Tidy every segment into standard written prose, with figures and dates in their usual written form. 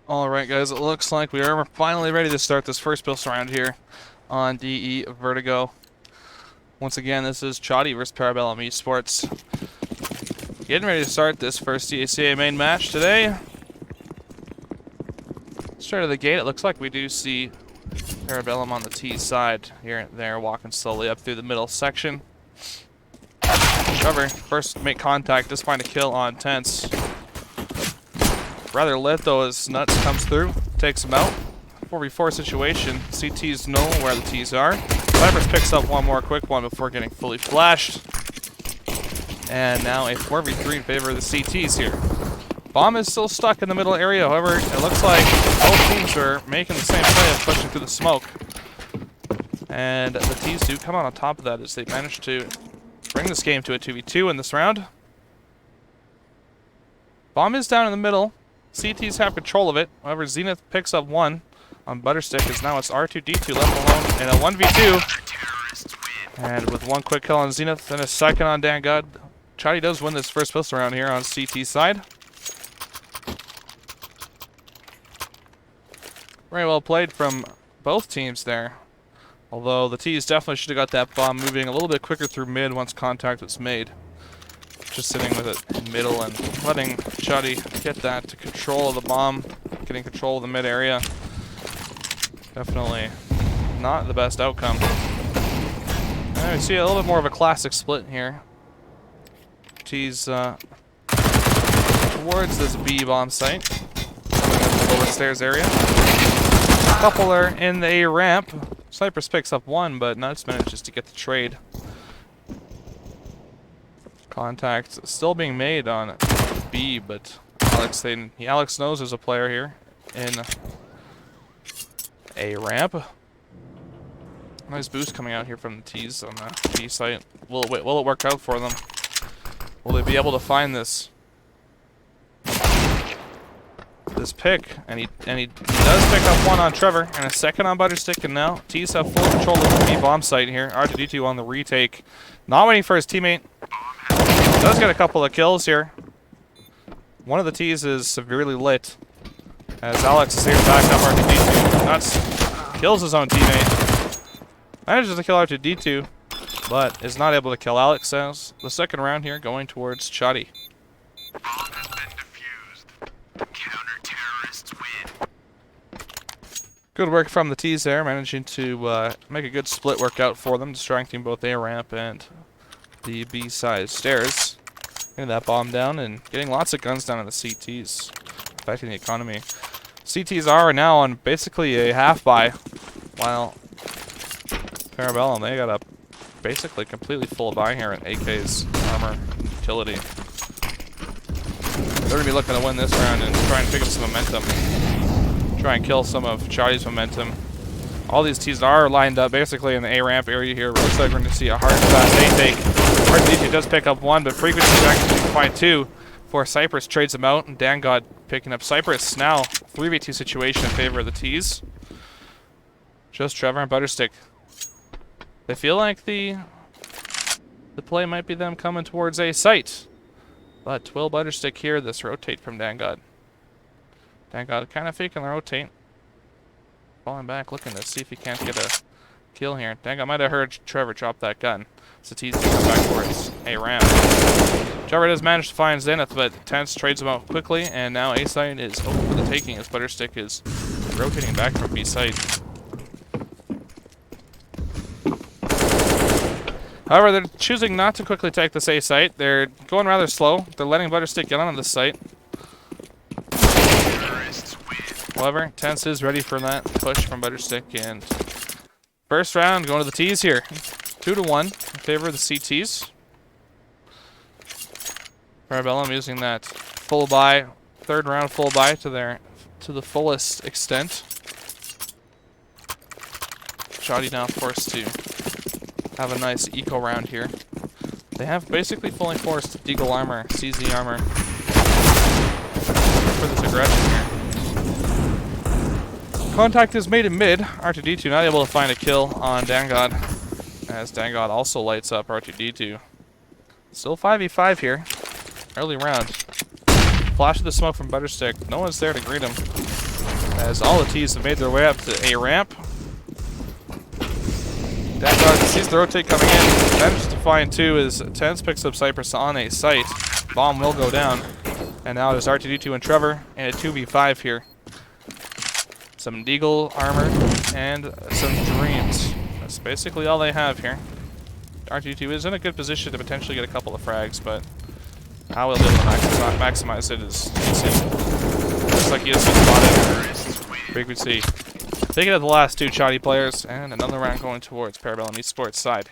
Alright guys, it looks like we are finally ready to start this first build round here on DE Vertigo. Once again, this is CHAWTY vs Parabellum Esports. Getting ready to start this first ESEA main match today. Straight out of the gate, it looks like we do see Parabellum on the T side here and there, walking slowly up through the middle section. Trevor, first make contact, just find a kill on Tense. Rather lit though as Nuts comes through, takes him out. 4v4 situation, CTs know where the Ts are. Vipers picks up one more quick one before getting fully flashed. And now a 4v3 in favor of the CTs here. Bomb is still stuck in the middle area, however, it looks like both teams are making the same play of pushing through the smoke. And the Ts do come out on top of that as they manage to bring this game to a 2v2 in this round. Bomb is down in the middle. CTs have control of it. However, Zenith picks up one on Butterstick as now it's R2D2 left alone in a 1v2. And with one quick kill on Zenith and a second on DanGod, CHAWTY does win this first pistol round here on CT side. Very well played from both teams there. Although the Ts definitely should have got that bomb moving a little bit quicker through mid once contact was made. Just sitting with it in middle and letting CHAWTY get that to control of the bomb, getting control of the mid area. Definitely not the best outcome. And we see a little bit more of a classic split here. T's towards this B bomb site, the lower stairs area. A couple are in the A ramp. Cypress picks up one, but Nuts manages to get the trade. Contact still being made on B, but Alex knows there's a player here in A ramp. Nice boost coming out here from the T's on the B site. Will it work out for them? Will they be able to find this pick? And he does pick up one on Trevor and a second on Butterstick, and now T's have full control of the B bomb site here. R2D2 on the retake, not waiting for his teammate. Does get a couple of kills here. One of the Ts is severely lit as Alex is here to back up R2D2. Nuts kills his own teammate. Manages to kill R2D2, but is not able to kill Alex as the second round here going towards CHAWTY. Bomb has been defused. Counter-terrorists win. Good work from the Ts there, managing to make a good split work out for them, distracting both A ramp and the B side stairs. Getting that bomb down and getting lots of guns down on the CTs, affecting the economy. CTs are now on basically a half buy, while Parabellum, they got a basically completely full buy here in AK's armor utility. They're going to be looking to win this round and try and pick up some momentum. Try and kill some of CHAWTY's momentum. All these Ts are lined up basically in the A ramp area here. It looks like we're going to see a hard fast A take. R2D2 does pick up one, but frequency is actually can find two before Cypress trades him out, and DanGod picking up Cypress. Now 3v2 situation in favor of the Ts. Just Trevor and Butterstick. They feel like the play might be them coming towards A site, but will Butterstick hear this rotate from DanGod? DanGod kind of faking the rotate. Falling back, looking to see if he can't get a kill here. Dang, I might have heard Trevor drop that gun. So T's going back towards A ramp. Trevor does manage to find Zenith, but Tense trades him out quickly, and now A site is open for the taking as Butterstick is rotating back from B site. However, they're choosing not to quickly take this A site. They're going rather slow. They're letting Butterstick get onto this site. However, Tense is ready for that push from Butterstick, and first round going to the Ts here. 2-1 in favor of the CTs. Parabellum using that full buy, third round full buy to the fullest extent. CHAWTY now forced to have a nice eco round here. They have basically fully forced Deagle armor, CZ armor for this aggression here. Contact is made in mid. R2D2 not able to find a kill on DanGod, as DanGod also lights up R2D2. Still 5v5 here. Early round. Flash of the smoke from Butterstick. No one's there to greet him. as all the T's have made their way up to A ramp. Dangod sees the rotate coming in. Manages to find two as Tense picks up Cypress on a site. Bomb will go down. And now there's R2D2 and Trevor and a 2v5 here. Some Deagle armor and some Dreams. That's basically all they have here. R2D2 is in a good position to potentially get a couple of frags, but how he'll be able to maximize it is insane. Looks like he has spotted frequency. Taking out the last two CHAWTY players, and another round going towards Parabellum Esports side.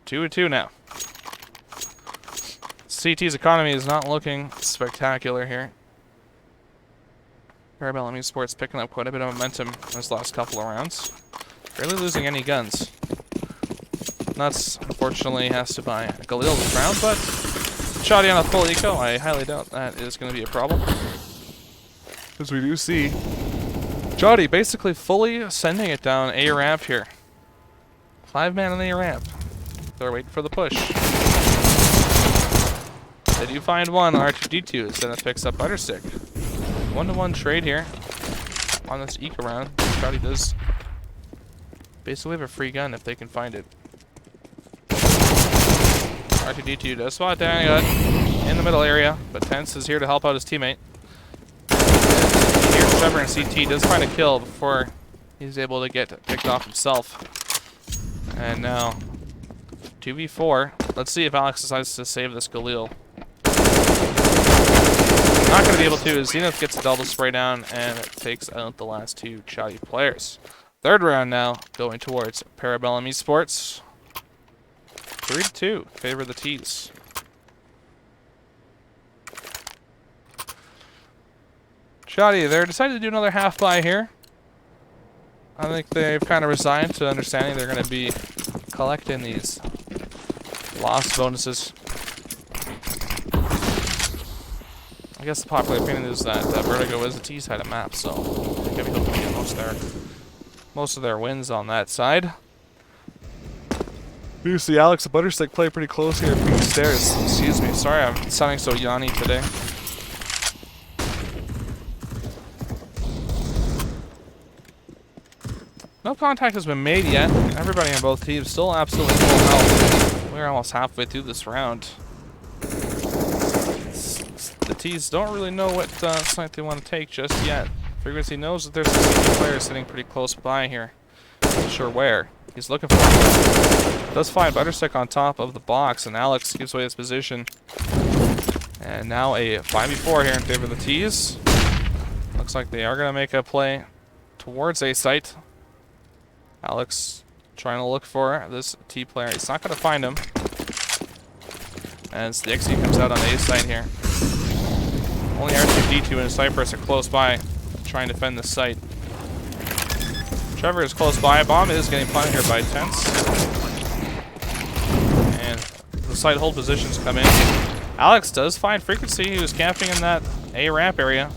2-2 now. CT's economy is not looking spectacular here. Parabellum Esports picking up quite a bit of momentum in this last couple of rounds. Barely losing any guns. Nuts, unfortunately, has to buy a Galil this round, but CHAWTY on a full eco, I highly doubt that is going to be a problem. As we do see CHAWTY basically fully sending it down A ramp here. 5-man on A ramp. They're waiting for the push. They do find one on R2D2, as then it picks up Butterstick. 1-to-1 trade here on this eco round. CHAWTY does basically have a free gun if they can find it. R2D2 does spot Dangod in the middle area, but Tense is here to help out his teammate. Here, Trevor and CT does find a kill before he's able to get picked off himself. And now, 2v4. Let's see if Alex decides to save this Galil. Not going to be able to, as Zenith gets a double spray down and it takes out the last two CHAWTY players. Third round now, going towards Parabellum Esports. 3-2, favor the T's. CHAWTY, they're decided to do another half buy here. I think they've kind of resigned to understanding they're going to be collecting these loss bonuses. I guess the popular opinion is that Vertigo is the T's side of map, so they're going to be looking to get most of their wins on that side. You see Alex and Butterstick play pretty close here from the stairs. Excuse me, sorry I'm sounding so yawny today. No contact has been made yet. Everybody on both teams still absolutely full health. We're almost halfway through this round. The T's don't really know what site they want to take just yet. Frequency knows that there's a CT player sitting pretty close by here. Not sure where. He's looking for it. Does find Butterstick on top of the box, and Alex gives away his position. And now a 5v4 here in favor of the T's. Looks like they are going to make a play towards A site. Alex trying to look for this T player. He's not going to find him. As the XE comes out on A site here. Only R2D2 and Cypress are close by, trying to defend the site. Trevor is close by. Bomb is getting planted here by Tense. And the site hold positions come in. Alex does find Frequency. He was camping in that A ramp area.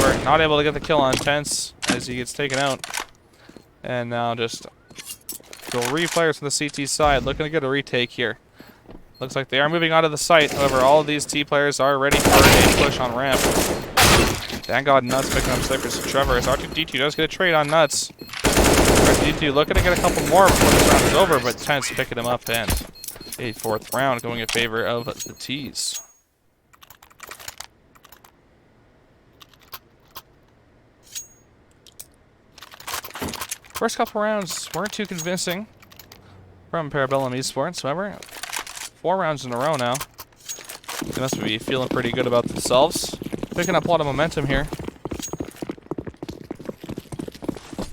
However, not able to get the kill on Tense as he gets taken out. And now just 3 players from the CT side looking to get a retake here. Looks like they are moving out of the site. However, all of these T players are ready for a push on ramp. Dangod and Nuts picking up Cypress and Trevor as R2D2 does get a trade on Nuts. R2D2 looking to get a couple more before this round is over, but Tense picking him up, and a 4th round going in favor of the T's. First couple rounds weren't too convincing from Parabellum Esports, however, 4 rounds in a row now. They must be feeling pretty good about themselves. Picking up a lot of momentum here.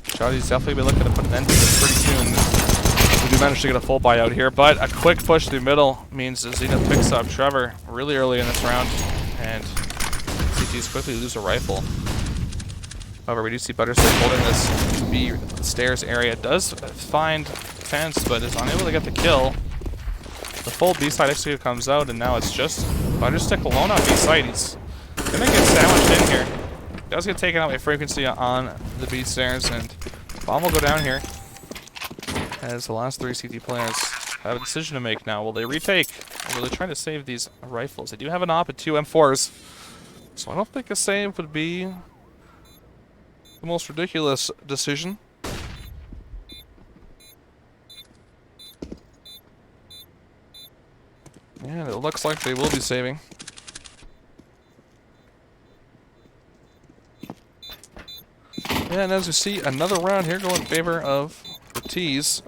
CHAWTY's definitely be looking to put an end to this pretty soon. We do manage to get a full buyout here, but a quick push through middle means Zenith picks up Trevor really early in this round, and CTs quickly lose a rifle. However, we do see Butterstick holding this B stairs area. Does find Tense, but is unable to get the kill. The full B side execute comes out, and now it's just Butterstick alone on B side. He's gonna get sandwiched in here. Does get taken out by Frequency on the B stairs, and Bomb will go down here. As the last 3 CT players have a decision to make now. Will they retake? Or will they try to save these rifles? They do have an op at 2 M4s. So I don't think a save would be the most ridiculous decision. And it looks like they will be saving. And as you see, another round here going in favor of the T's.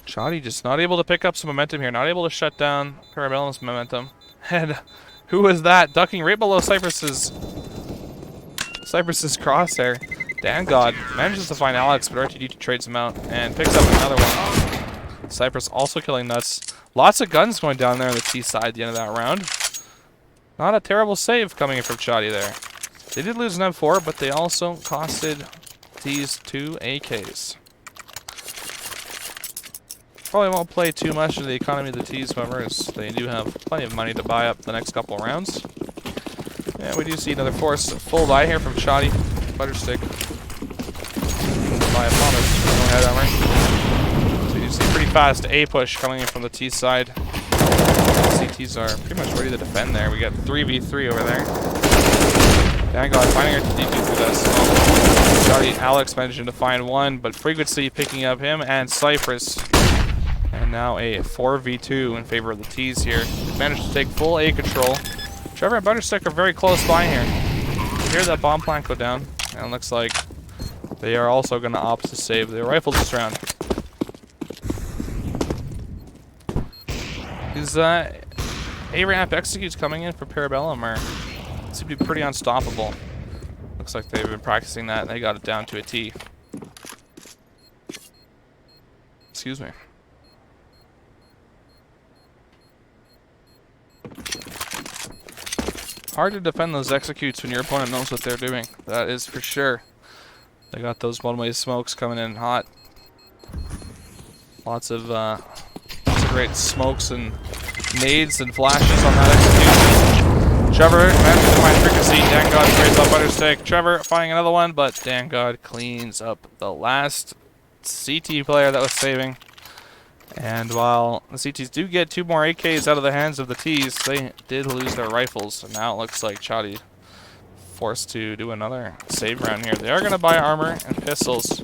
CHAWTY just not able to pick up some momentum here, not able to shut down Parabellum's momentum. And who was that? Ducking right below Cypress's crosshair. DanGod manages to find Alex, but RTD trades him out and picks up another one. Cypress also killing Nuts. Lots of guns going down there on the T side at the end of that round. Not a terrible save coming in from CHAWTY there. They did lose an M4, but they also costed T's 2 AKs. Probably won't play too much of the economy of the T's, however, as they do have plenty of money to buy up the next couple rounds. Yeah, we do see another force full buy here from CHAWTY. Butterstick. Buy a promise. No head armor. So you see pretty fast A push coming in from the T side. CTs are pretty much ready to defend there. We got 3v3 over there. DanGod finding her to DP through that smoke. CHAWTY Alex managing to find one, but Frequency picking up him and Cypress. And now a 4v2 in favor of the T's here. They managed to take full A control. Trevor and Butterstick are very close by here. You hear that bomb plant go down, and it looks like they are also going to opt to save their rifles this round. These A-ramp executes coming in for Parabellum are seem to be pretty unstoppable. Looks like they've been practicing that and they got it down to a T. Excuse me. Hard to defend those executes when your opponent knows what they're doing. That is for sure. They got those one-way smokes coming in hot. Lots of great smokes and nades and flashes on that execution. Trevor managed to find Frequency. DanGod trades up Butterstick. Trevor finding another one, but DanGod cleans up the last CT player that was saving. And while the CTs do get 2 more AKs out of the hands of the T's, they did lose their rifles. And now it looks like CHAWTY forced to do another save round here. They are going to buy armor and pistols.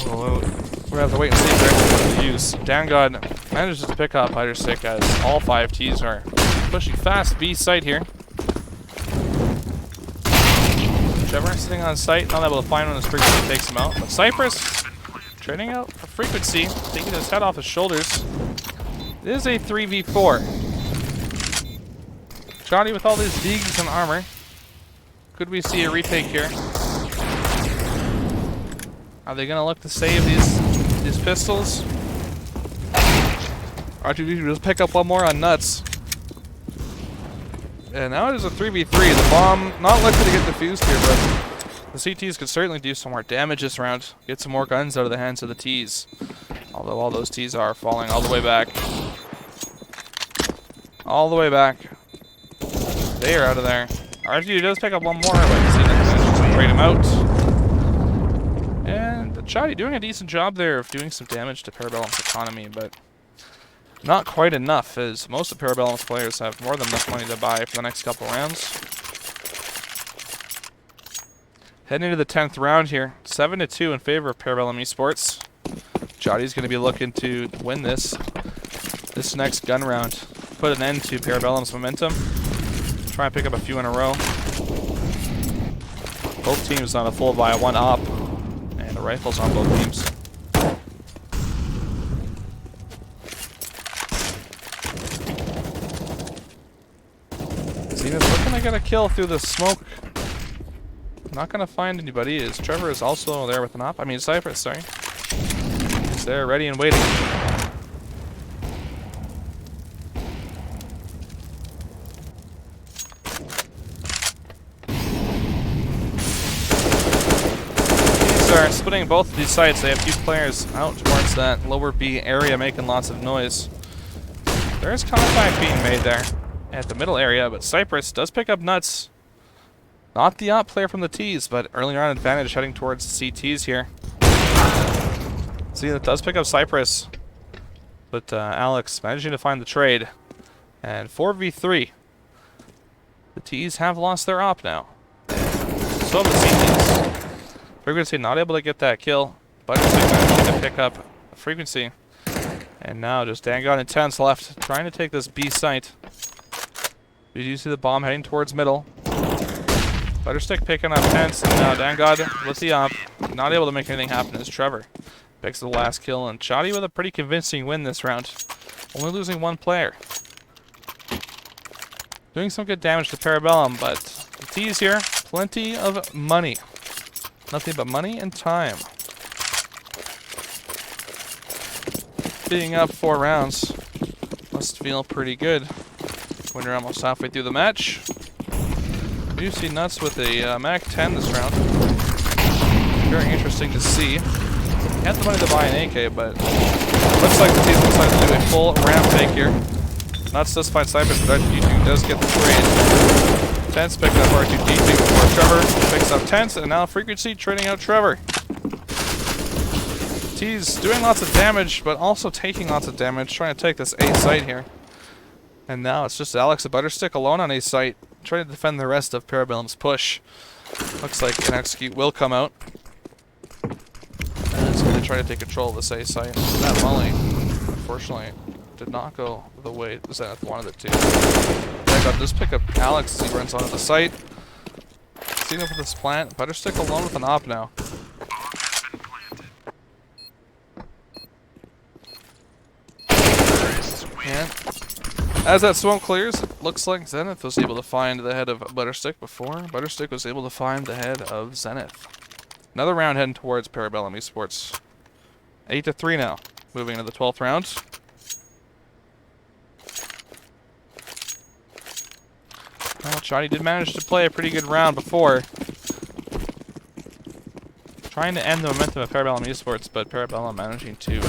We'll have to wait and see if they're going to use. DanGod manages to pick up Butterstick as all 5 T's are pushing fast B site here. Trevor sitting on site, not able to find one as Frequency takes him out. But Cypress trading out for Frequency, taking his head off his shoulders. It is a 3v4. CHAWTY with all these digs and armor. Could we see a retake here? Are they going to look to save these pistols? R2D2 just pick up one more on Nuts. And now it is a 3v3. The bomb not likely to get defused here, but the CTs could certainly do some more damage this round. Get some more guns out of the hands of the T's. Although all those T's are falling all the way back. All the way back. They are out of there. R2D2 does pick up one more, but he's going to trade him out. And CHAWTY doing a decent job there of doing some damage to Parabellum's economy, but not quite enough, as most of Parabellum's players have more than enough money to buy for the next couple rounds. Heading into the 10th round here, 7-2 in favor of Parabellum Esports. CHAWTY's going to be looking to win this next gun round, put an end to Parabellum's momentum, try and pick up a few in a row. Both teams on a full buy, 1 op, and the rifles on both teams. Zenith's looking to get a kill through the smoke. Not going to find anybody, as Trevor is also there with an op. I mean, Cypress, sorry. He's there, ready and waiting. These are splitting both of these sites. They have 2 players out towards that lower B area making lots of noise. There is contact being made there at the middle area, but Cypress does pick up Nuts. Not the op player from the T's, but earlier on advantage heading towards the CTs here. See, it does pick up Cypress, but Alex managing to find the trade. And 4v3. The T's have lost their op now. So have the CTs. Frequency not able to get that kill. Butterstick managing to pick up Frequency. And now just Dangon and Tense left, trying to take this B site. We do see the bomb heading towards middle. Butterstick picking up Tense, and now Dangod with the op. Not able to make anything happen as Trevor picks the last kill, and CHAWTY with a pretty convincing win this round. Only losing one player. Doing some good damage to Parabellum, but the T's here, plenty of money. Nothing but money and time. Being up 4 rounds must feel pretty good when you're almost halfway through the match. We do see Nuts with a Mac 10 this round. Very interesting to see. He had the money to buy an AK, but looks like the team decided to do a full ramp fake here. Nuts does find Cypress, but R2D2 does get the trade. Tense picking up R2D2 before Trevor picks up Tense, and now Frequency trading out Trevor. T's doing lots of damage, but also taking lots of damage, trying to take this A site here. And now it's just Alex and Butterstick alone on A site, trying to defend the rest of Parabellum's push. Looks like an execute will come out. And it's going to try to take control of this A site. That volley, unfortunately, did not go the way Zenith wanted it to. Dangon does pick up Alex as he runs onto the site. Seeing up with this plant, Butterstick alone with an op now. And as that smoke clears, it looks like Zenith was able to find the head of Butterstick before Butterstick was able to find the head of Zenith. Another round heading towards Parabellum Esports. 8-3 now. Moving into the 12th round. Well, CHAWTY did manage to play a pretty good round before. Trying to end the momentum of Parabellum Esports, but Parabellum managing to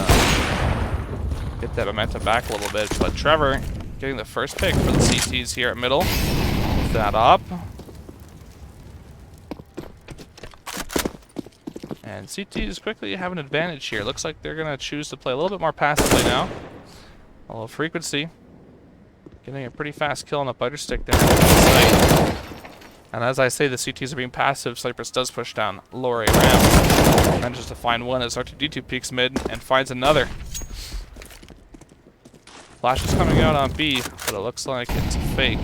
get that momentum back a little bit. But Trevor getting the first pick for the CTs here at middle. With that up. And CTs quickly have an advantage here. Looks like they're going to choose to play a little bit more passively now. A little Frequency. Getting a pretty fast kill on the Butterstick there. And as I say, the CTs are being passive. Cypress does push down lower A ramp. Manages to find one as R2D2 peeks mid and finds another. Flash is coming out on B, but it looks like it's a fake.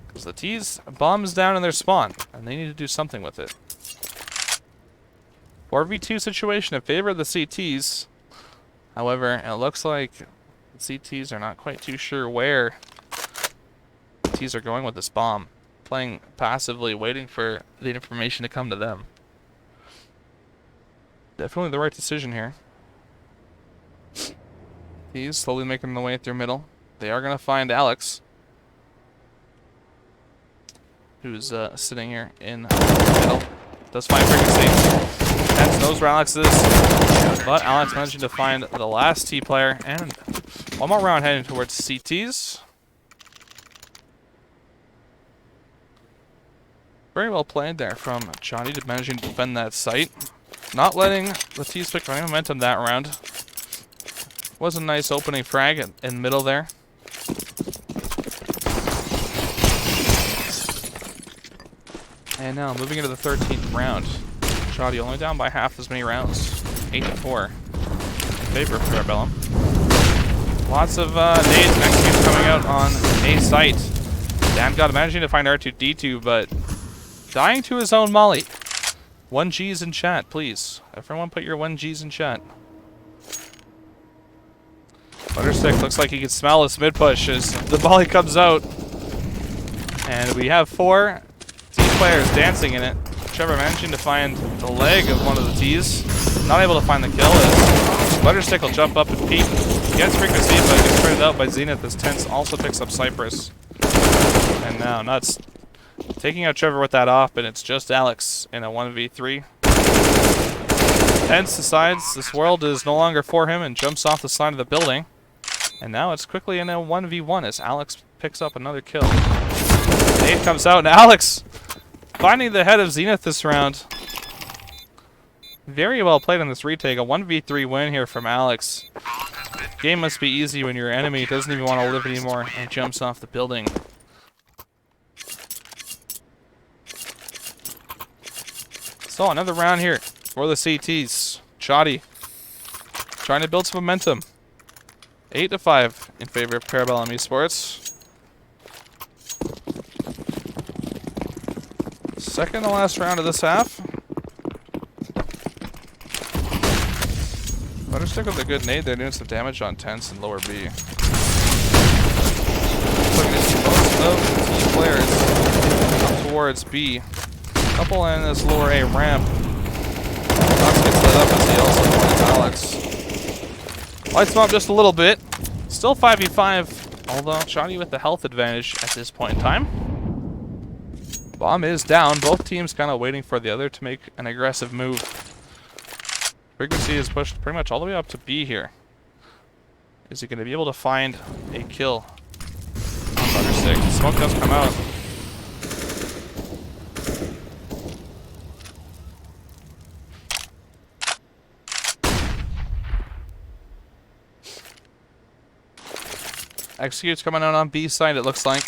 Because the T's bombs down in their spawn, and they need to do something with it. 4v2 situation in favor of the CTs. However, it looks like the CTs are not quite too sure where the T's are going with this bomb. Playing passively, waiting for the information to come to them. Definitely the right decision here. He's slowly making their way through middle. They are going to find Alex, who's sitting here in middle. Does find Frequency. Tense knows where Alex is, but Alex managing to find the last T player, and one more round heading towards CTs. Very well played there from CHAWTY, managing to defend that site. Not letting the T's pick any momentum that round. Was a nice opening frag in middle there. And now moving into the 13th round. CHAWTY only down by half as many rounds. 8-4. In favor of Parabellum. Lots of nades and executes coming out on A site. Dangon managing to find R2D2, but dying to his own molly. 1Gs in chat, please. Everyone put your 1Gs in chat. Butterstick looks like he can smell this mid push as the volley comes out. And we have 4 T players dancing in it. Trevor managing to find the leg of one of the T's. Not able to find the kill as Butterstick will jump up and peek. Gets Frequency, but gets traded out by Zenith as Tense also picks up Cypress. And now Nuts taking out Trevor with that off, and it's just Alex in a 1v3. Tense decides this world is no longer for him and jumps off the side of the building. And now it's quickly in a 1v1 as Alex picks up another kill. Nade comes out, and Alex finding the head of Zenith this round. Very well played on this retake. A 1v3 win here from Alex. Game must be easy when your enemy doesn't even want to live anymore and jumps off the building. So another round here for the CTs. CHAWTY trying to build some momentum. 8-5 in favor of Parabellum Esports. Second to last round of this half. Better stick with a good nade. They're doing some damage on tents and lower B. Looking to see most of the team players up towards B. Couple in this lower A ramp. Alex gets lit up as he also points Alex. Lights him up just a little bit. Still 5v5, although CHAWTY with the health advantage at this point in time. Bomb is down. Both teams kind of waiting for the other to make an aggressive move. Frequency is pushed pretty much all the way up to B here. Is he going to be able to find a kill on Butterstick? Smoke does come out. Execute's coming out on B side, it looks like.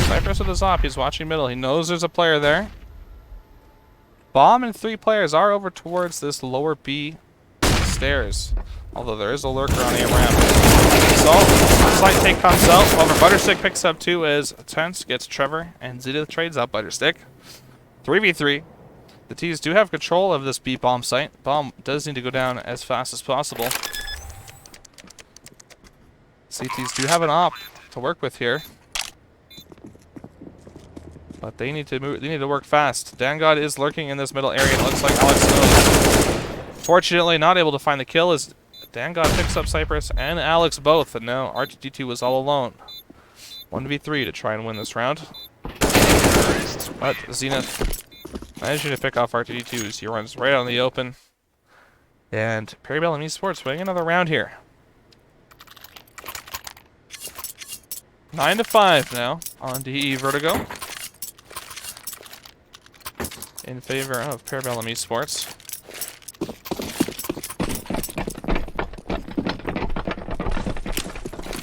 Cypress with his op, he's watching middle. He knows there's a player there. Bomb and 3 players are over towards this lower B stairs. Although there is a lurker on A ramp. So, slight take comes out. However, Butterstick picks up 2 as Tense gets Trevor and Zeta trades out Butterstick. 3v3. The T's do have control of this B bomb site. Bomb does need to go down as fast as possible. CTs do have an op to work with here. But they need to move. They need to work fast. DanGod is lurking in this middle area. It looks like Alex knows. Fortunately, not able to find the kill as DanGod picks up Cypress and Alex both. And now R2D2 was all alone. 1v3 to try and win this round. But Zenith managing to pick off R2D2 as he runs right out in the open. And Parabellum Esports winning another round here. 9-5 now on DE Vertigo. In favor of Parabellum Esports.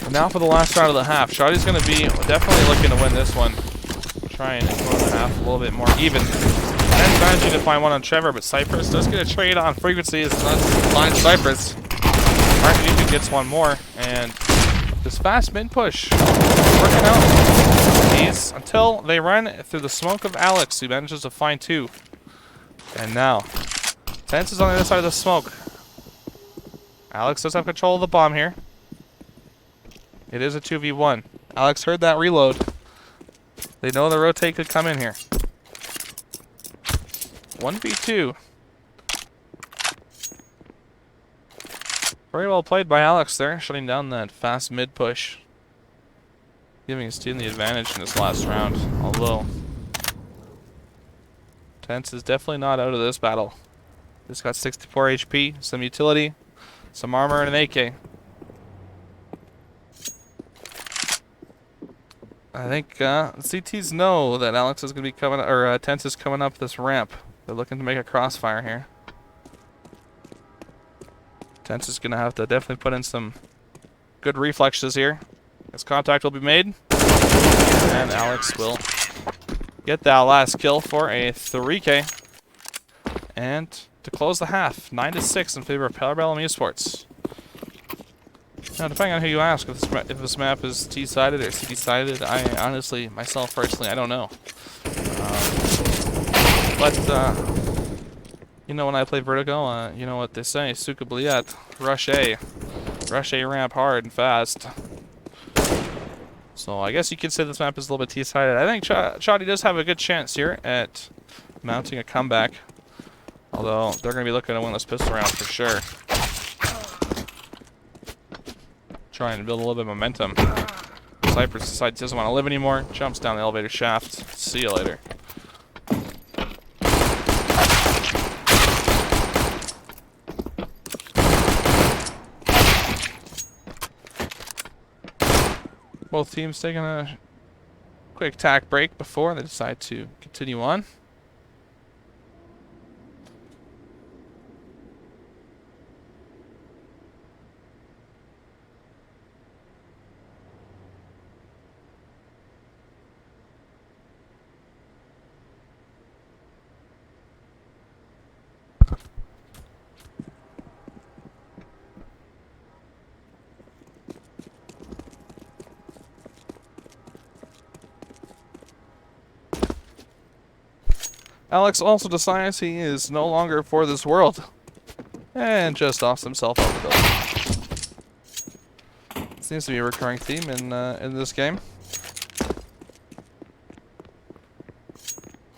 And now for the last round of the half. CHAWTY's going to be definitely looking to win this one. Try and go the half a little bit more even. And managing to find one on Trevor, but Cypress does get a trade on Frequency as not find Cypress. R2D2 gets one more, and this fast mid push working out. Until they run through the smoke of Alex, who manages to find 2. And now, Tense is on the other side of the smoke. Alex does have control of the bomb here. It is a 2v1. Alex heard that reload. They know the rotate could come in here. 1v2. Very well played by Alex there, shutting down that fast mid push. Giving his team the advantage in this last round, although Tense is definitely not out of this battle. He's got 64 HP, some utility, some armor, and an AK. I think CTs know that Alex is going to be coming, or Tense is coming up this ramp. They're looking to make a crossfire here. Tense is going to have to definitely put in some good reflexes here. As contact will be made, and Alex will get that last kill for a 3K. And to close the half, 9-6 in favor of Parabellum Esports. Now, depending on who you ask, if this map is T-sided or CT-sided, I honestly, myself personally, I don't know. You know, when I play Vertigo, you know what they say, Suka Bliet, rush A ramp hard and fast. So I guess you could say this map is a little bit T-sided. I think CHAWTY does have a good chance here at mounting a comeback. Although, they're going to be looking to win this pistol round for sure. Trying to build a little bit of momentum. Cypress decides he doesn't want to live anymore. Jumps down the elevator shaft. See you later. Both teams taking a quick tack break before they decide to continue on. Alex also decides he is no longer for this world. And just offs himself off the building. Seems to be a recurring theme in this game.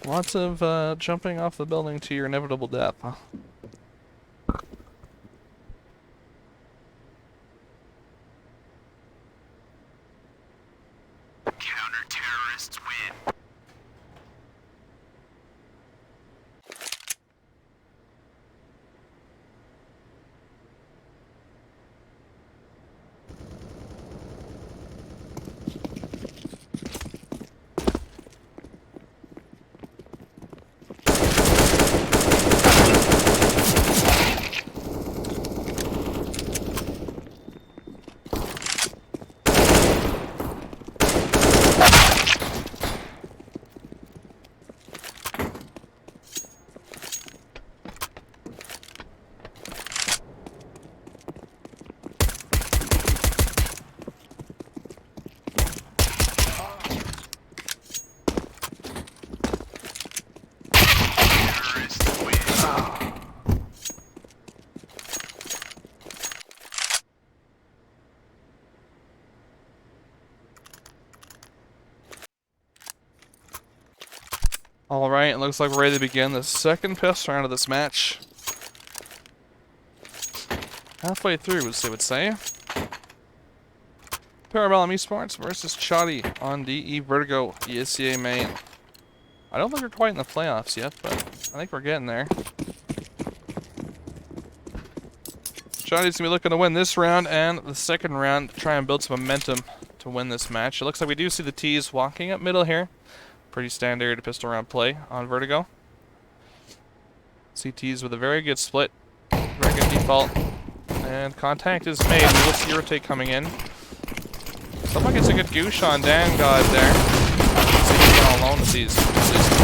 Lots of jumping off the building to your inevitable death. Counter-terrorists win. Alright, it looks like we're ready to begin the second pistol round of this match. Halfway through, as they would say. Parabellum Esports versus CHAWTY on DE Vertigo ESEA main. I don't think we're quite in the playoffs yet, but I think we're getting there. CHAWTY's going to be looking to win this round and the second round to try and build some momentum to win this match. It looks like we do see the T's walking up middle here. Pretty standard pistol round play on Vertigo. CTs with a very good split, very good default, and contact is made. We will see rotate coming in. Someone gets a good goosh on Dan God there. He's all alone with these in the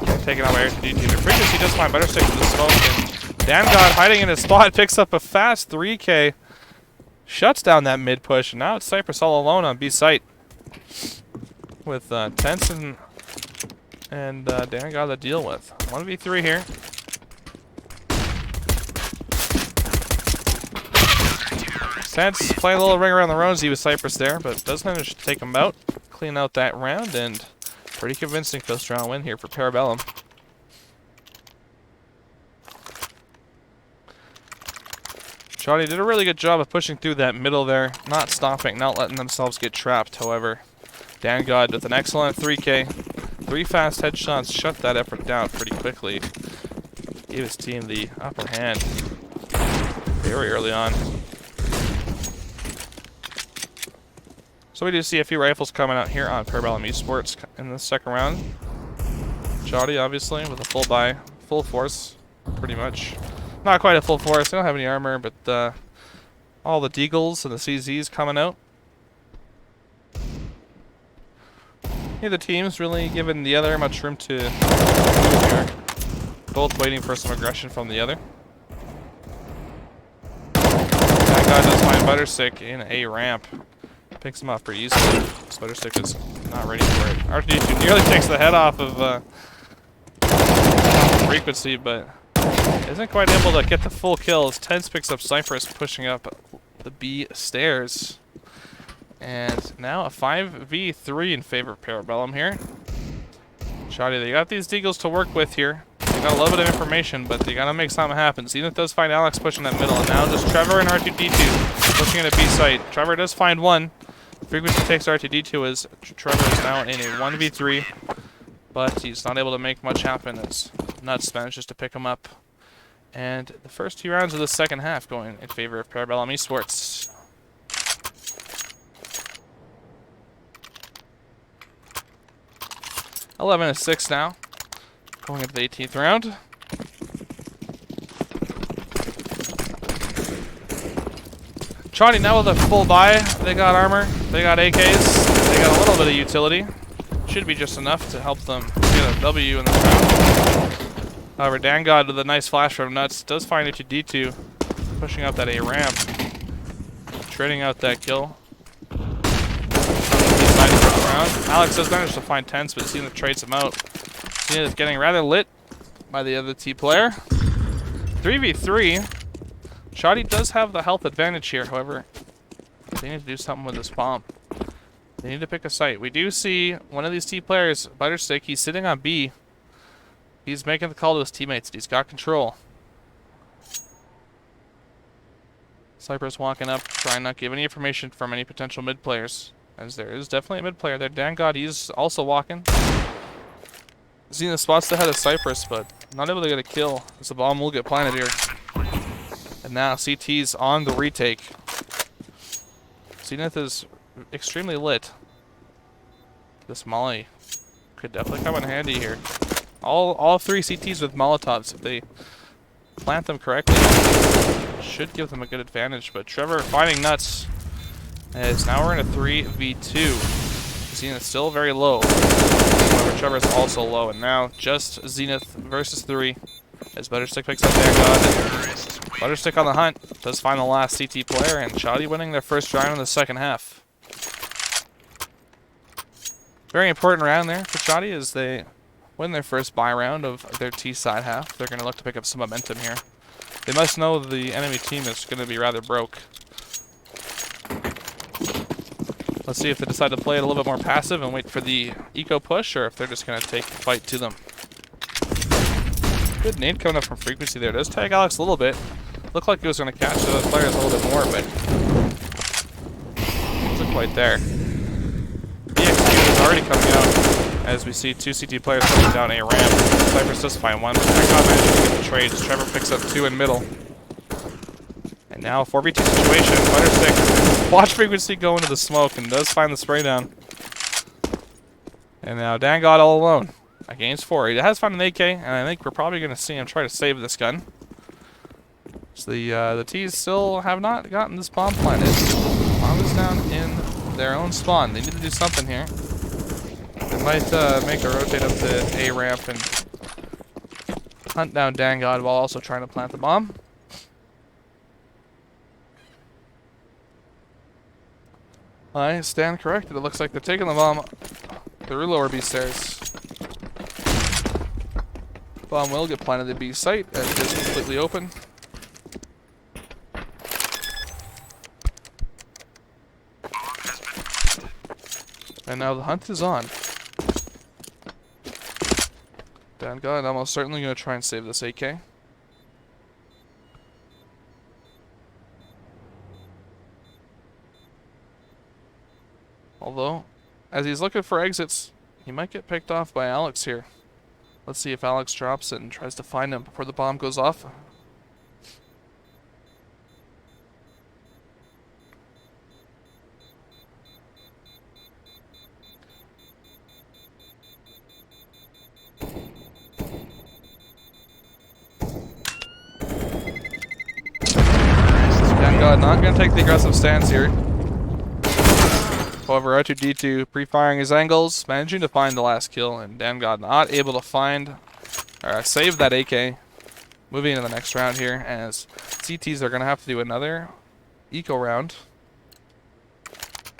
middle. Taken out by RTD team. Previously, he does find better stick with the smoke, and Dan God hiding in his spot picks up a fast 3K, shuts down that mid push, and now it's Cypress all alone on B site. With Tense and Dan got to deal with. 1v3 here. Tense playing a little ring around the rosy with Cypress there, but does manage to take him out, clean out that round, and pretty convincing first round win here for Parabellum. CHAWTY did a really good job of pushing through that middle there, not stopping, not letting themselves get trapped, however. Dan God with an excellent 3K. 3 fast headshots shut that effort down pretty quickly. Gave his team the upper hand very early on. So we do see a few rifles coming out here on Parabellum Esports in the second round. CHAWTY obviously with a full buy, full force, pretty much. Not quite a full force, they don't have any armor, but all the Deagles and the CZs coming out. Neither team's really given the other much room to move here. Both waiting for some aggression from the other. That guy does find Butterstick in a ramp. Picks him up pretty easily. Butterstick is not ready for it. RTD2 nearly takes the head off of frequency, but isn't quite able to get the full kill as Tense picks up Cypress, pushing up the B stairs. And now a 5v3 in favor of Parabellum here. CHAWTY, they got these Deagles to work with here. They got a little bit of information, but they gotta make something happen. Zenith does find Alex pushing that middle, and now just Trevor and R2D2 pushing into B site. Trevor does find one. Frequency takes R2D2 as Trevor is now in a 1v3, but he's not able to make much happen as Nuts manages to pick him up. And the first 2 rounds of the second half going in favor of Parabellum Esports. (11-6) now, going into the 18th round. CHAWTY now with a full buy. They got armor, they got AKs, they got a little bit of utility. Should be just enough to help them get a W in this round. However, Dan God with a nice flash from Nuts does find it to D2, pushing up that A ramp, trading out that kill. round. Alex does manage to find Tense, but Zenith trades him out. Zenith getting rather lit by the other T player. 3v3. CHAWTY does have the health advantage here, however. They need to do something with this bomb. They need to pick a site. We do see one of these T players, Butterstick, he's sitting on B. He's making the call to his teammates. He's got control. Cypress walking up, trying not to give any information from any potential mid players. As there is definitely a mid player there. DanGod, he's also walking. Zenith spots the head of Cypress, but not able to get a kill. As the bomb will get planted here. And now CT's on the retake. Zenith is extremely lit. This molly could definitely come in handy here. All three CTs with Molotovs, if they plant them correctly, should give them a good advantage. But Trevor finding nuts, as now we're in a 3v2. Zenith still very low. However, Trevor's also low, and now just Zenith versus 3. As Butterstick picks up DanGod. Butterstick on the hunt, does find the last CT player, and CHAWTY winning their first round in the second half. Very important round there for CHAWTY as they win their first buy round of their T side half. They're going to look to pick up some momentum here. They must know the enemy team is going to be rather broke. Let's see if they decide to play it a little bit more passive and wait for the eco push, or if they're just going to take the fight to them. Good nade coming up from frequency there. Does tag Alex a little bit. Looked like he was going to catch the players a little bit more, but wasn't quite there. EXQ is already coming out as we see two CT players coming down a ramp. Cypress does find one, but DanGod managed to get the trade as Trevor picks up 2 in middle. And now a 4v2 situation. Butterstick, watch frequency go into the smoke and does find the spray down. And now DanGod all alone against 4. He has found an AK, and I think we're probably going to see him try to save this gun. So the T's still have not gotten this bomb planted. Bomb is down in their own spawn. They need to do something here. They might make a rotate up to A ramp and hunt down DanGod while also trying to plant the bomb. I stand corrected. It looks like they're taking the bomb through lower B stairs. Bomb will get planted at the B site as it is completely open. And now the hunt is on. DanGod almost certainly going to try and save this AK. Although, as he's looking for exits, he might get picked off by Alex here. Let's see if Alex drops it and tries to find him before the bomb goes off. DanGod not going to take the aggressive stance here. However, R2-D2 pre-firing his angles, managing to find the last kill, and DanGod not able to find or save that AK. Moving into the next round here, as CTs are going to have to do another eco round.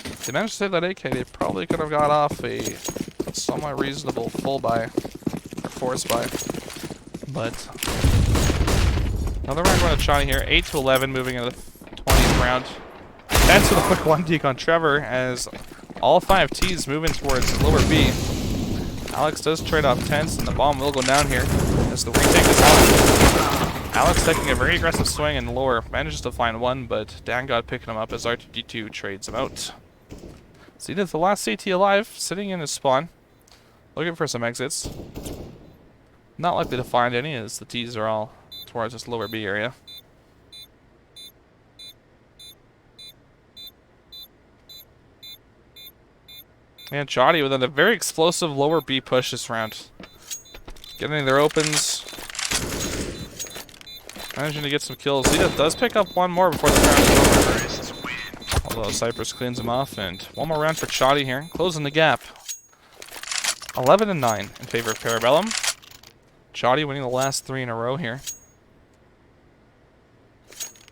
If they managed to save that AK, they probably could have got off a somewhat reasonable full buy, or force buy. But another round going to CHAWTY here, 8-11, moving into the 20th round. Tense with a quick 1 deke on Trevor as all 5 T's moving towards lower B. Alex does trade off Tense and the bomb will go down here as the retake is on. Alex taking a very aggressive swing and lower, manages to find one, but DanGod picking him up as R2-D2 trades him out. Zenith, the last CT alive, sitting in his spawn, looking for some exits. Not likely to find any as the T's are all towards this lower B area. And CHAWTY with a very explosive lower B push this round. Getting their opens. Managing to get some kills. Zenith does pick up one more before the round is over. Although Cypress cleans him off. And one more round for CHAWTY here. Closing the gap. 11-9 in favor of Parabellum. CHAWTY winning the last 3 in a row here.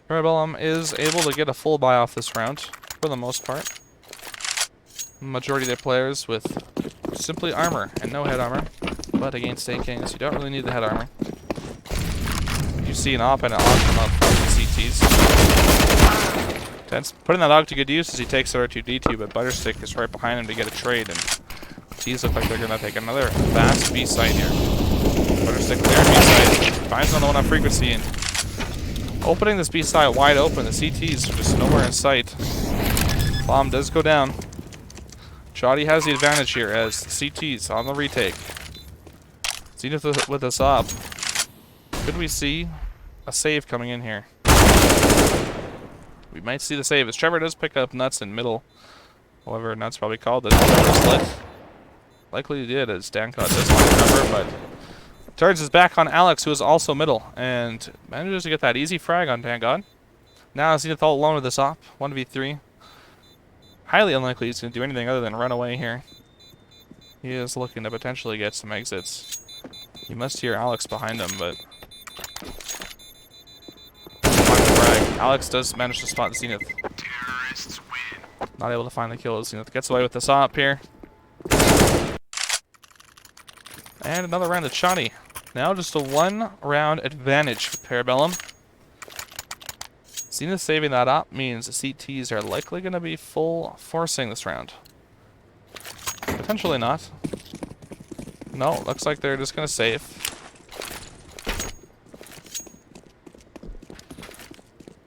Parabellum is able to get a full buy off this round, for the most part. Majority of their players with simply armor and no head armor. But against A-Kings, you don't really need the head armor. You see an op and an AUG come up from the CTs. Tense putting that AUG to good use as he takes our R2D2, but Butterstick is right behind him to get a trade, and T's look like they're gonna take another fast B site here. Butterstick clear B site, finds another one on frequency, and opening this B site wide open. The CTs are just nowhere in sight. Bomb does go down. CHAWTY has the advantage here as CT's on the retake. Zenith with us up. Could we see a save coming in here? We might see the save as Trevor does pick up Nuts in middle. However, Nuts probably called that Trevor slit. Likely he did as Dancott does find Trevor, but turns his back on Alex, who is also middle, and manages to get that easy frag on Dancott. Now Zenith all alone with this op, 1v3. Highly unlikely he's going to do anything other than run away here. He is looking to potentially get some exits. You must hear Alex behind him, but Alex does manage to spot Zenith. Not able to find the kill as Zenith gets away with this op here. And another round of CHAWTY. Now just a 1-round advantage for Parabellum. Zenith saving that op means the CTs are likely going to be full forcing this round. Potentially not. No, looks like they're just going to save.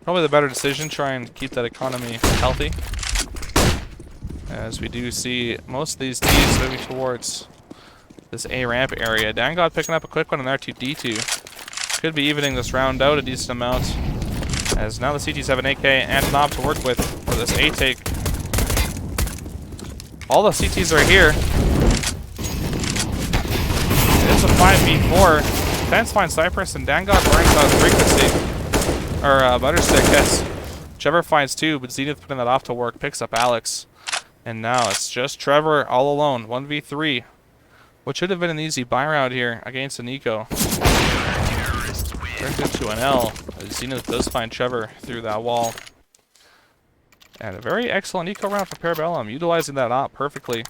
Probably the better decision, try and keep that economy healthy. As we do see most of these Ds moving towards this A ramp area. Dancott picking up a quick one on R2D2. Could be evening this round out a decent amount. As now the CTs have an AK and an op to work with for this A take. All the CTs are here. It's a 5v4. Fence finds Cypress and Dancott burns out frequency. Or Butterstick gets. Trevor finds 2, but Zenith putting that off to work, picks up Alex. And now it's just Trevor all alone, 1v3. What should have been an easy buy round here against an eco. Turns into an L. Zenith does find Trevor through that wall. And a very excellent eco round for Parabellum, utilizing that op perfectly.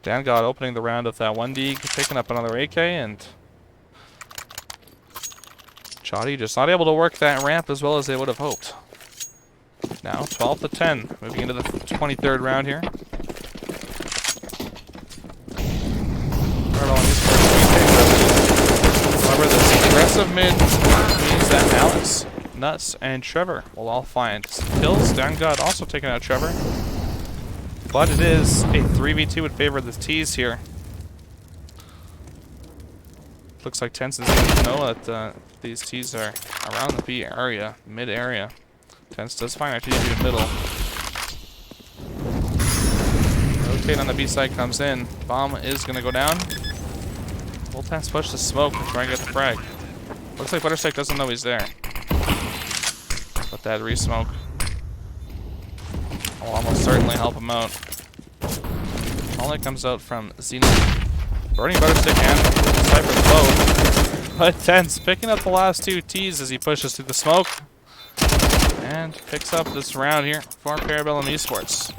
Dancott opening the round with that 1D, picking up another AK, and CHAWTY just not able to work that ramp as well as they would have hoped. Now 12 to 10, moving into the 23rd round here. However, this aggressive mid means that Alex, Nuts, and Trevor will all find kills. Dancott also taking out Trevor. But it is a 3v2 in favor of the T's here. Looks like Tense is going to know that these T's are around the B area, mid area. Tense does find R2D2 in middle. Rotate on the B side comes in. Bomb is going to go down. Will Tense push the smoke and try and get the frag. Looks like Butterstick doesn't know he's there. Let that re-smoke. Will almost certainly help him out. Only comes out from Zenith. Burning Butterstick and Cypher both. But Tense picking up the last 2 T's as he pushes through the smoke. And picks up this round here for Parabellum Esports.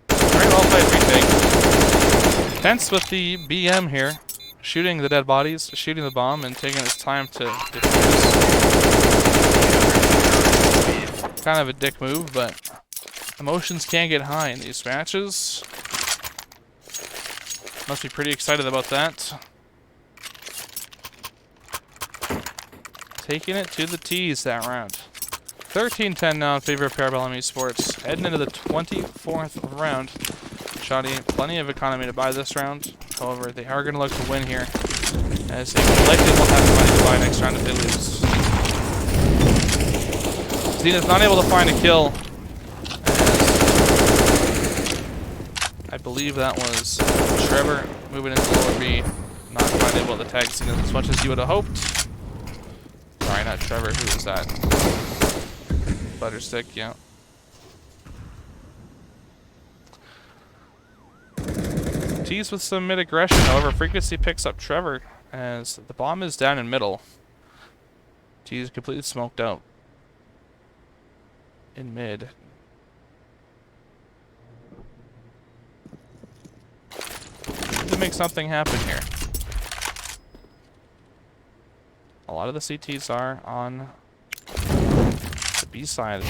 Very well played retake. Tense with the BM here. Shooting the dead bodies, shooting the bomb, and taking his time to defuse. Kind of a dick move, but emotions can get high in these matches. Must be pretty excited about that. Taking it to the T's that round. 13-10 now in favor of Parabellum Esports. Heading into the 24th round. CHAWTY, plenty of economy to buy this round. However, they are going to look to win here, as they likely won't have the money to buy next round if they lose. Zenith not able to find a kill. I believe that was Trevor moving into lower B. Not quite able to tag Zenith as much as you would have hoped. Sorry, not Trevor. Who was that? Butterstick, yeah. T's with some mid aggression, however, frequency picks up Trevor as the bomb is down in middle. T's completely smoked out. In mid. make something happen here. A lot of the CTs are on the B side.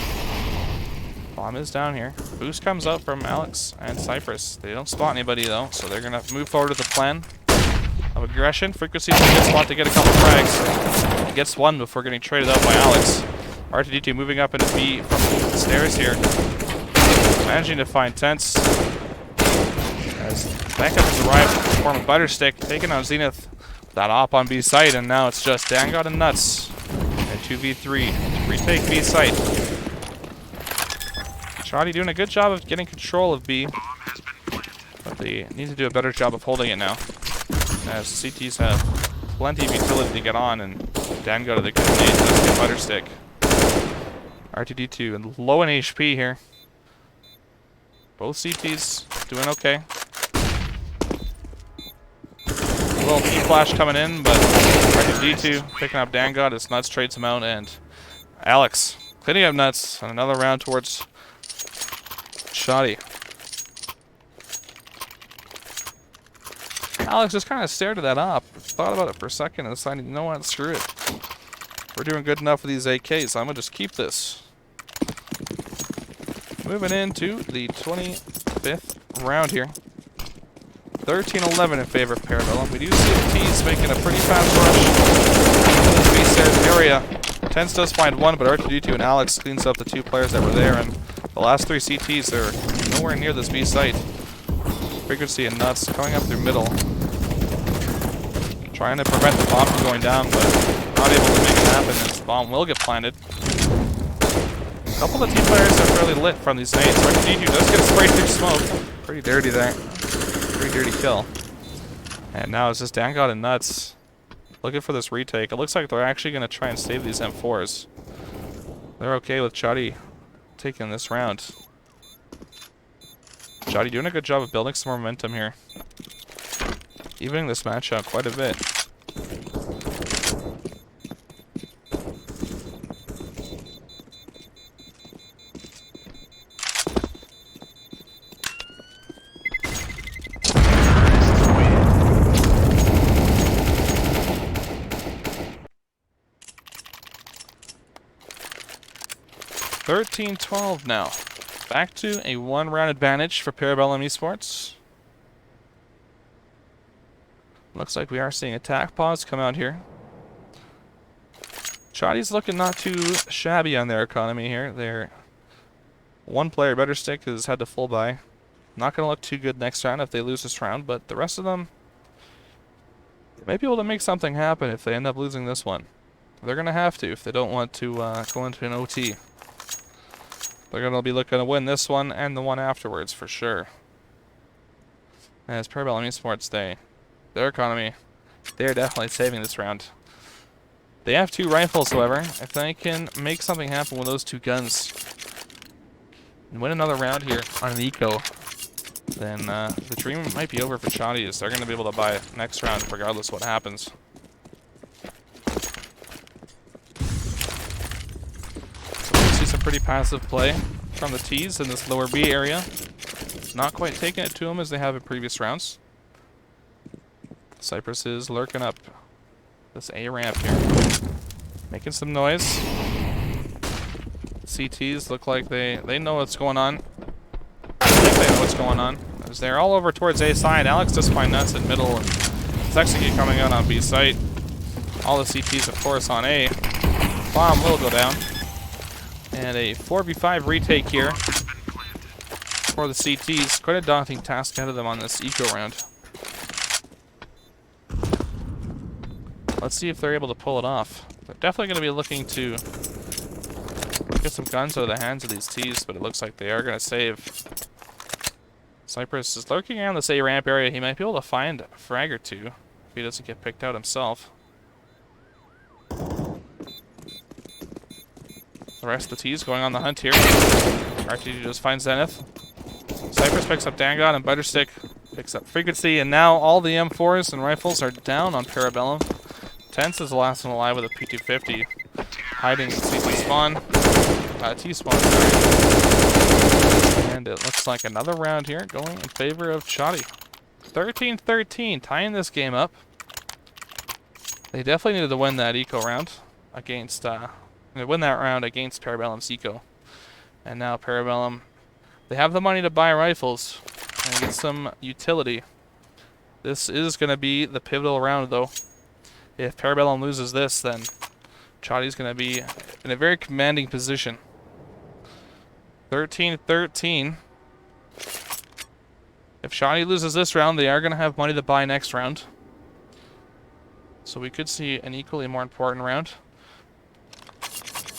Bomb is down here. Boost comes up from Alex and Cypress. They don't spot anybody though, so they're gonna move forward with the plan of aggression. Frequency is a good spot to get a couple frags. He gets one before getting traded out by Alex. R2D2 moving up into B from the stairs here. Managing to find Tense. As backup has arrived in the form of Butterstick, taking on Zenith. That op on B site, and now it's just Dangot and Nuts. And 2v3. Retake B site. CHAWTY doing a good job of getting control of B. But they need to do a better job of holding it now. As CTs have plenty of utility to get on, and Dangot the good nade does get Butterstick. R2D2 and low in HP here. Both CTs doing okay. A little P-flash coming in, but R2D2 picking up Dangot as Nuts trades him out, and Alex cleaning up Nuts on another round towards CHAWTY. Alex just kind of stared at that op, thought about it for a second, and decided, you know what, screw it. We're doing good enough with these AKs, so I'm going to just keep this. Moving into the 25th round here. 13-11 in favor of Parabellum. We do see the T's making a pretty fast rush into the B-stairs area. Tense does find one, but R2D2 and Alex cleans up the two players that were there, and the last three CTs, they're nowhere near this B site. Frequency and Nuts coming up through middle. Trying to prevent the bomb from going down, but not able to make it happen as the bomb will get planted. A couple of the team players are fairly lit from these nades. R2D2 does get sprayed through smoke. Pretty dirty there. Pretty dirty kill. And now it's just Dangot and Nuts looking for this retake. It looks like they're actually going to try and save these M4s. They're okay with CHAWTY taking this round. CHAWTY doing a good job of building some momentum here. Evening this match out quite a bit. $13-12 now. Back to a one-round advantage for Parabellum Esports. Looks like we are seeing attack pause come out here. CHAWTY's looking not too shabby on their economy here. Their one player, Butterstick, has had to full buy. Not going to look too good next round if they lose this round, but the rest of them may be able to make something happen if they end up losing this one. They're going to have to if they don't want to go into an OT. They're going to be looking to win this one and the one afterwards for sure. As Parabellum Esports, their economy, they're definitely saving this round. They have two rifles, however. If they can make something happen with those two guns and win another round here on an eco, then the dream might be over for CHAWTY, as they're going to be able to buy next round regardless of what happens. Some pretty passive play from the T's in this lower B area. Not quite taking it to them as they have in previous rounds. Cypress is lurking up this A ramp here, making some noise. CTs look like they know what's going on. I think they know what's going on, as they're all over towards A side. Alex does find Nuts in middle, and Sexy coming out on B site. All the CTs, of course, on A. Bomb will go down. And a 4v5 retake here for the CTs. Quite a daunting task ahead of them on this eco round. Let's see if they're able to pull it off. They're definitely going to be looking to get some guns out of the hands of these T's, but it looks like they are going to save. Cypress is lurking around this A ramp area. He might be able to find a frag or two if he doesn't get picked out himself. The rest of the T's going on the hunt here. R2D just finds Zenith. Cypress picks up Dangot, and Butterstick picks up Frequency, and now all the M4s and rifles are down on Parabellum. Tense is the last one alive with a P250, hiding in CT spawn. T-spawn, sorry. And it looks like another round here going in favor of CHAWTY. 13-13, tying this game up. They definitely needed to win that eco round against, win that round against Parabellum's eco. And now Parabellum, they have the money to buy rifles and get some utility. This is going to be the pivotal round, though. If Parabellum loses this, then CHAWTY's going to be in a very commanding position. 13-13. If CHAWTY loses this round, they are going to have money to buy next round. So we could see an equally more important round.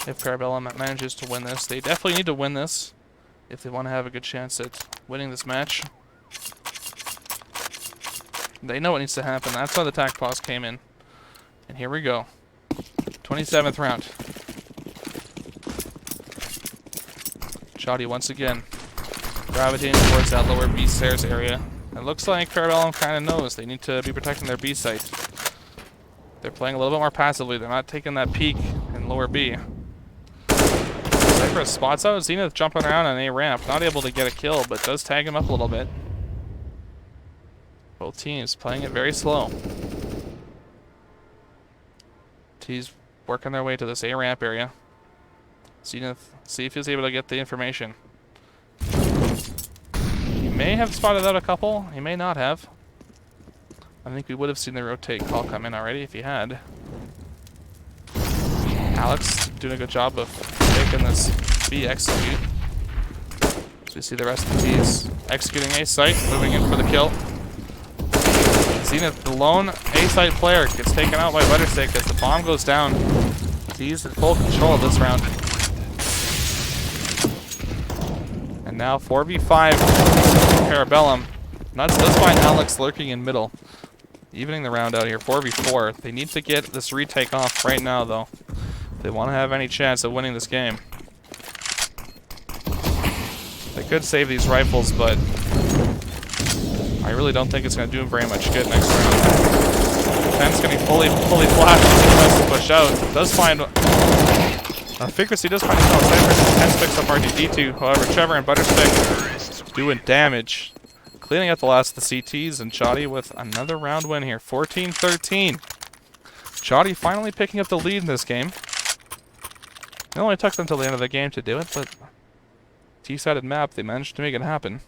If Parabellum manages to win this, they definitely need to win this if they want to have a good chance at winning this match. They know what needs to happen. That's why the attack pause came in. And here we go. 27th round. CHAWTY once again gravitating towards that lower B stairs area. It looks like Parabellum kind of knows they need to be protecting their B site. They're playing a little bit more passively. They're not taking that peek in lower B. Cypress spots out Zenith jumping around on A ramp. Not able to get a kill, but does tag him up a little bit. Both teams playing it very slow. T's working their way to this A ramp area. Zenith, see if he's able to get the information. He may have spotted out a couple. He may not have. I think we would have seen the rotate call come in already if he had. Alex doing a good job of making this B execute. So you see the rest of the T's executing A site, moving in for the kill. Zenith, the lone A site player, gets taken out by Butterstick as the bomb goes down. T's in full control of this round. And now 4v5 Parabellum. Nuts does find Alex lurking in middle. Evening the round out here, 4v4. They need to get this retake off right now, though, if they want to have any chance of winning this game. They could save these rifles, but I really don't think it's going to do them very much good next round. 10's going to be fully flashed as he tries to push out. Does find... Frequency does find himself Cypress. 10 picks up RTD2. However, Trevor and Butterstick doing damage. Cleaning up the last of the CTs, and CHAWTY with another round win here. 14-13. CHAWTY finally picking up the lead in this game. It only took them till the end of the game to do it, but T-sided map, they managed to make it happen.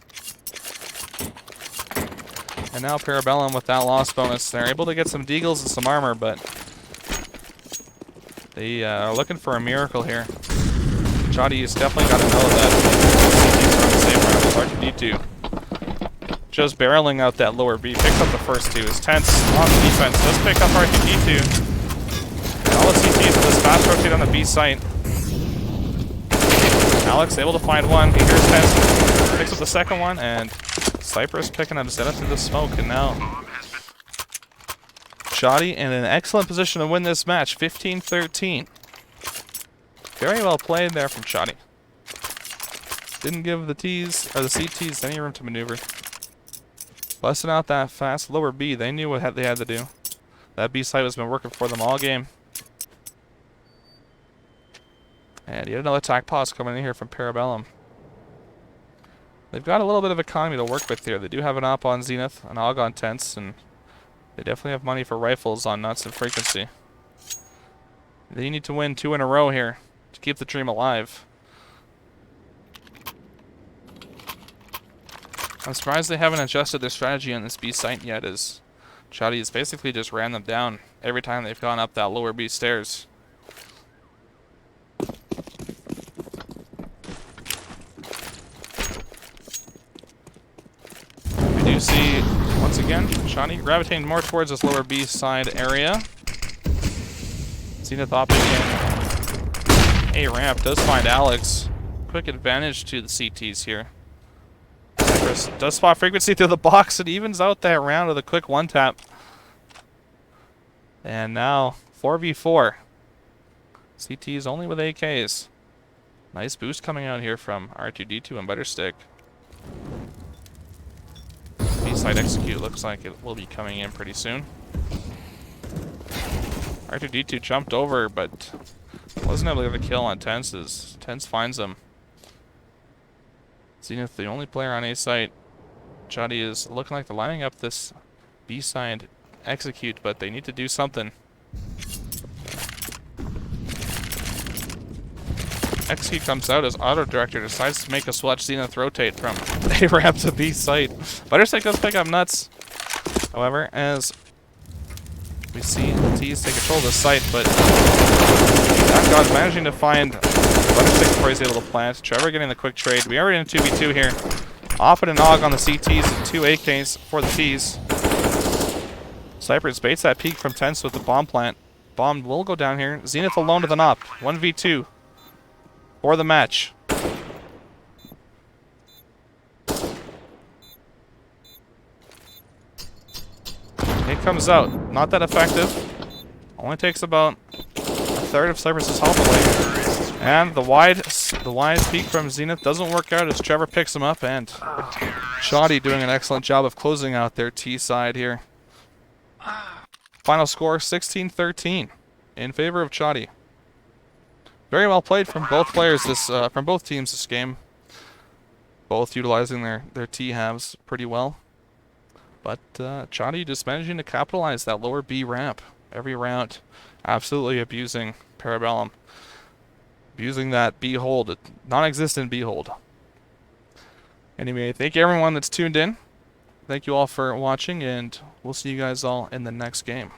And now Parabellum with that loss bonus. They're able to get some deagles and some armor, but they are looking for a miracle here. CHAWTY has definitely got to know that CTs are on the same round as RTD2. Just barreling out that lower B. Picks up the first two. Is tense on the defense. Does pick up RTD2. And all the CTs with this fast rotate on the B site. Alex able to find one. He hears tense. Picks up the second one. And Cypress picking up Zenith through the smoke. And now CHAWTY in an excellent position to win this match. 15-13. Very well played there from CHAWTY. Didn't give the T's or the CTs any room to maneuver. Busting out that fast lower B, they knew what they had to do. That B site has been working for them all game. And yet another attack pause coming in here from Parabellum. They've got a little bit of economy to work with here. They do have an op on Zenith, an AUG on Tense, and they definitely have money for rifles on Nuts and Frequency. They need to win 2 in a row here to keep the dream alive. I'm surprised they haven't adjusted their strategy on this B site yet, as CHAWTY has basically just ran them down every time they've gone up that lower B stairs. We do see, once again, CHAWTY gravitating more towards this lower B side area. Zenith opting in. A ramp does find Alex. Quick advantage to the CTs here. Does spot Frequency through the box and evens out that round with a quick one-tap. And now 4v4. CTs only with AKs. Nice boost coming out here from R2D2 and Butterstick. B-side execute looks like it will be coming in pretty soon. R2D2 jumped over, but wasn't able to get a kill on Tense as Tense finds him. Zenith, the only player on A site. CHAWTY is looking like they're lining up this B side execute, but they need to do something. Execute comes out as auto director decides to make a watch Zenith rotate from A ramp to B site. Butterstick does pick up nuts. However, as we see the T's take control of the site, but God's managing to find Butterstick before he's able to plant. Trevor getting the quick trade. We are in a 2v2 here. Offit and Og on the CTs and 2 AKs for the T's. Cypress baits that peak from Tense with the bomb plant. Bomb will go down here. Zenith alone with an op. 1v2 for the match. It comes out. Not that effective. Only takes about a third of Cypress's health away. And the wide peak from Zenith doesn't work out as Trevor picks him up, and CHAWTY doing an excellent job of closing out their T side here. Final score 16-13 in favor of CHAWTY. Very well played from both players from both teams this game. Both utilizing their T halves pretty well. But CHAWTY just managing to capitalize that lower B ramp every round. Absolutely abusing Parabellum. Abusing that B hold, non-existent B hold. Anyway, thank you everyone that's tuned in. Thank you all for watching, and we'll see you guys all in the next game.